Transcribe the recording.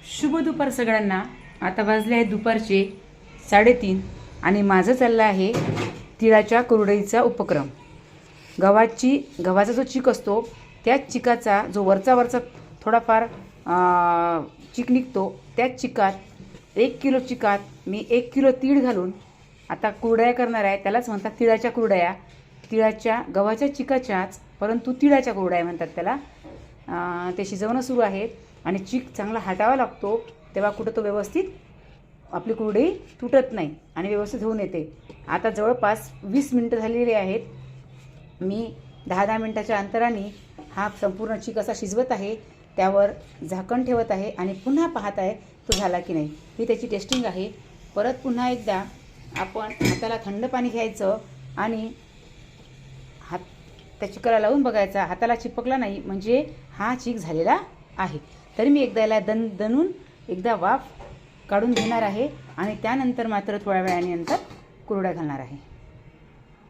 शुभ दुपार सगळ्यांना। आता वाजले आहेत दुपारचे 3:30 आणि माझं चाललं आहे तिळाच्या कुरडईचा उपक्रम। गव्हाचा जो चीक असतो त्याच चिकाचा जो वरचा थोडाफार चीक निघतो, त्याच चिकात 1 किलो चिकात मी 1 किलो तीळ घालून आता कुरडया करणार आहे। त्यालाच म्हणतात तिळाच्या कुरडया। गव्हाच्या चिकाच्याच, परंतु तिळाच्या कुरडया म्हणतात त्याला। ते शिजवणं सुरू आहे आणि चीक चांगला हटावा लागतो, तेव्हा कुठं तो व्यवस्थित आपली कुरडई तुटत नाही आणि व्यवस्थित होऊन येते। आता जवळपास 20 मिनिटं झालेली आहेत। मी 10-10 मिनिटाच्या अंतराने हा संपूर्ण चीक असा शिजवत आहे, त्यावर झाकण ठेवत आहे आणि पुन्हा पाहत आहे तो झाला की नाही। ही त्याची टेस्टिंग आहे। परत पुन्हा एकदा आपण हाताला थंड पाणी घ्यायचं आणि त्या चिकाला लावून बघायचा, हाताला चिपकला नाही म्हणजे हा चीक झालेला आहे। तरी मी एकदा याला दणून एकदा वाफ काढून घेणार आहे आणि त्यानंतर मात्र थोड्या वेळाने कुरडया घालणार आहे।